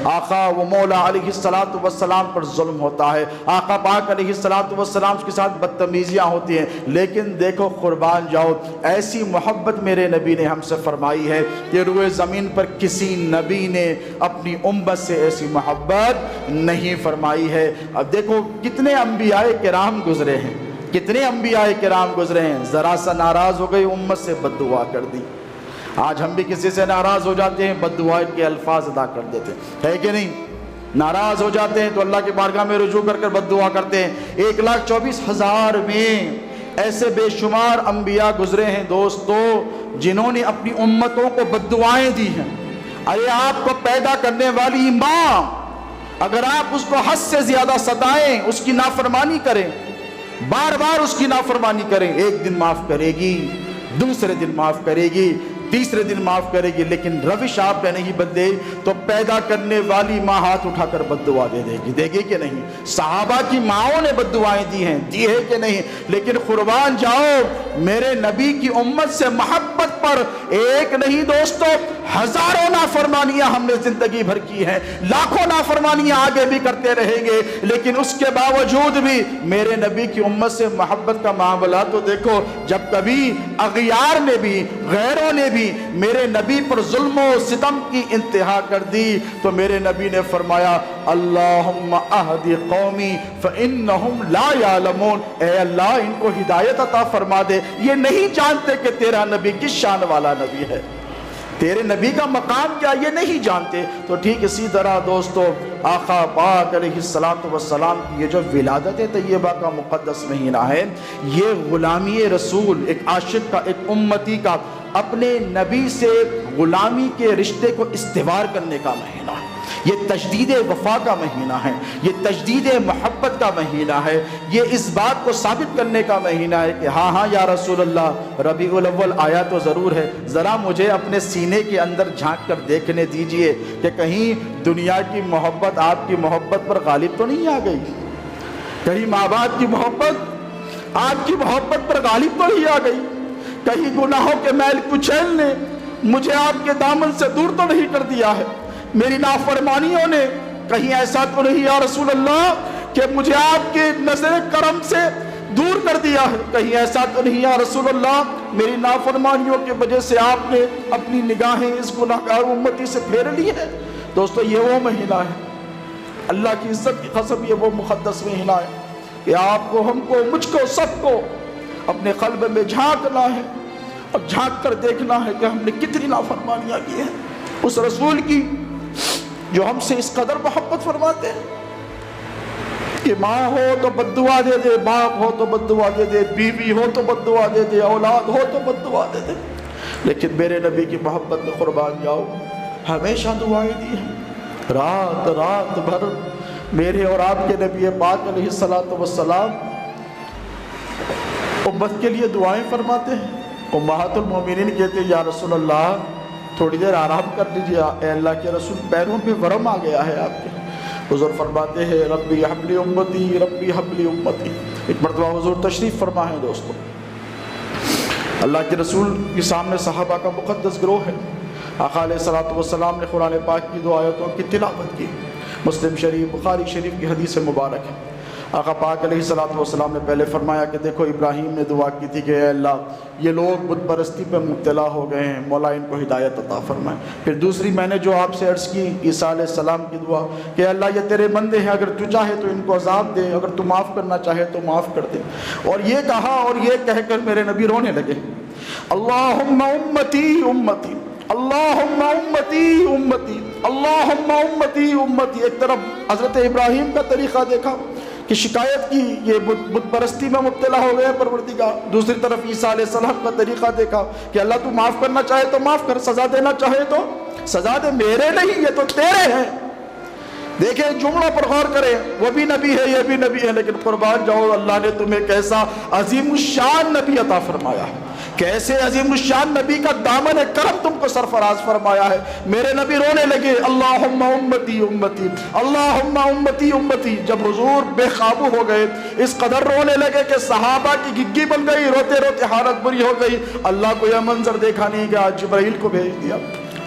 آقا و مولا علیہ الصلوۃ والسلام پر ظلم ہوتا ہے، آقا پاک علیہ الصلوۃ والسلام کے ساتھ بدتمیزیاں ہوتی ہیں، لیکن دیکھو قربان جاؤ ایسی محبت میرے نبی نے ہم سے فرمائی ہے کہ روئے زمین پر کسی نبی نے اپنی امت سے ایسی محبت نہیں فرمائی ہے۔ اب دیکھو کتنے انبیاء کرام گزرے ہیں، کتنے انبیاء کرام گزرے ہیں، ذرا سا ناراض ہو گئی امت سے بد دعا کر دی۔ آج ہم بھی کسی سے ناراض ہو جاتے ہیں، بد دعا کے الفاظ ادا کر دیتے ہیں، ہے کہ نہیں؟ ناراض ہو جاتے ہیں تو اللہ کی بارگاہ میں رجوع کر بد دعا کرتے ہیں۔ 1,24,000 میں ایسے بے شمار انبیاء گزرے ہیں دوستو جنہوں نے اپنی امتوں کو بد دعائیں دی ہیں۔ ارے آپ کو پیدا کرنے والی ماں اگر آپ اس کو حد سے زیادہ ستائیں، اس کی نافرمانی کریں، بار بار اس کی نافرمانی کریں، ایک دن معاف کرے گی، دوسرے دن معاف کرے گی، تیسرے دن معاف کرے گی، لیکن روش آپ نے نہیں بدلے تو پیدا کرنے والی ماں ہاتھ اٹھا کر بد دعا دے گی کہ نہیں؟ صحابہ کی ماؤں نے بد دعائیں دی ہیں، دی ہے کہ نہیں؟ لیکن قربان جاؤ میرے نبی کی امت سے محبت پر ایک نہیں دوستو ہزاروں نافرمانیاں ہم نے زندگی بھر کی ہیں، لاکھوں نافرمانیاں آگے بھی کرتے رہیں گے، لیکن اس کے باوجود بھی میرے نبی کی امت سے محبت کا معاملہ تو دیکھو، جب کبھی اغیار نے بھی غیروں نے بھی میرے نبی پر ظلم و ستم کی انتہا کر دی تو میرے نبی نے فرمایا اللہم اہدی قومی فانہم لا یعلمون، اے اللہ ان کو ہدایت عطا فرما دے، یہ نہیں جانتے کہ تیرا نبی کس شان والا نبی ہے، تیرے نبی کا مقام کیا یہ نہیں جانتے۔ تو ٹھیک اسی طرح دوستو آقا پاک علیہ السلام کی یہ جو ولادت طیبہ کا مقدس مہینہ ہے، یہ غلامی رسول، ایک عاشق کا، ایک امتی کا اپنے نبی سے غلامی کے رشتے کو استوار کرنے کا مہینہ ہے، یہ تجدید وفا کا مہینہ ہے، یہ تجدید محبت کا مہینہ ہے، یہ اس بات کو ثابت کرنے کا مہینہ ہے کہ ہاں یا رسول اللہ ربیع الاول آیا تو ضرور ہے، ذرا مجھے اپنے سینے کے اندر جھانک کر دیکھنے دیجئے کہ کہیں دنیا کی محبت آپ کی محبت پر غالب تو نہیں آ گئی، کہیں ماں باپ کی محبت آپ کی محبت پر غالب تو نہیں آ گئی، کہیں گناہوں کے میل کچیل نے مجھے آپ کے دامن سے دور تو نہیں کر دیا ہے، میری نافرمانیوں نے کہیں ایسا تو نہیں یا رسول اللہ کہ مجھے آپ کے نظر کرم سے دور کر دیا ہے، کہیں ایسا تو نہیں یا رسول اللہ میری نافرمانیوں کی وجہ سے آپ نے اپنی نگاہیں اس گناہگار امتی سے پھیر لی ہے۔ دوستو یہ وہ مہینہ ہے، اللہ کی عزت کی قسم یہ وہ مقدس مہینہ ہے کہ آپ کو، ہم کو، مجھ کو، سب کو اپنے قلب میں جھانکنا ہے اور جھانک کر دیکھنا ہے کہ ہم نے کتنی نافرمانیاں کی ہیں اس رسول کی جو ہم سے اس قدر محبت فرماتے ہیں کہ ماں ہو تو بد دعا دے دے، باپ ہو تو بد دعا دے دے، بیوی ہو تو بد دعا دے دے، اولاد ہو تو بد دعا دے دے، لیکن میرے نبی کی محبت میں قربان جاؤ ہمیشہ دعائیں دی ہیں، رات رات بھر میرے اور آپ کے نبی پاک علیہ السلام امت کے لیے دعائیں فرماتے ہیں۔ امہات المومنین کہتے ہیں یا رسول اللہ تھوڑی دیر آرام کر لیجیے، اے اللہ کے رسول پیروں پہ ورم آ گیا ہے آپ کے۔ حضور فرماتے ہیں ربی حب لی امتی، ربی حب لی امتی۔ ایک مرتبہ حضور تشریف فرما ہے دوستو، اللہ کے رسول کے سامنے صحابہ کا مقدس گروہ ہے، آقا علیہ السلام نے قرآن پاک کی دو آیتوں کی تلاوت کی، مسلم شریف بخاری شریف کی حدیث مبارک ہے۔ آقا پاک علیہ السلام نے پہلے فرمایا کہ دیکھو ابراہیم نے دعا کی تھی کہ اے اللہ یہ لوگ بت پرستی پہ مبتلا ہو گئے ہیں، مولا ان کو ہدایت عطا فرمائے۔ پھر دوسری میں نے جو آپ سے عرض کی عیسیٰ علیہ السلام کی دعا کہ اے اللہ یہ تیرے بندے ہیں، اگر تو چاہے تو ان کو عذاب دے، اگر تو معاف کرنا چاہے تو معاف کر دے۔ اور یہ کہا اور یہ کہہ کر میرے نبی رونے لگے، اللہم امتی امتی، اللہم امتی امتی، اللہم امتی امتی۔ ایک طرف حضرت ابراہیم کا طریقہ دیکھا کہ شکایت کی، یہ بت پرستی میں مبتلا ہو گئے پروردگار، دوسری طرف عیسیٰ علیہ السلام کا طریقہ دیکھا کہ اللہ تو معاف کرنا چاہے تو معاف کر، سزا دینا چاہے تو سزا دے، میرے نہیں یہ تو تیرے ہیں۔ دیکھیں جملہ پر غور کریں، وہ بھی نبی ہے یہ بھی نبی ہے، لیکن قربان جاؤ اللہ نے تمہیں کیسا عظیم الشان نبی عطا فرمایا ہے، کیسے عظیم الشان نبی کا دامن کرم تم کو سرفراز فرمایا ہے۔ میرے نبی رونے لگے اللہم امتی امتی، اللہم امتی امتی۔ جب حضور بے قابو ہو گئے، اس قدر رونے لگے کہ صحابہ کی گگی بن گئی، روتے روتے حالت بری ہو گئی۔ اللہ کو یہ منظر دیکھا نہیں گیا، جبرائیل کو بھیج دیا،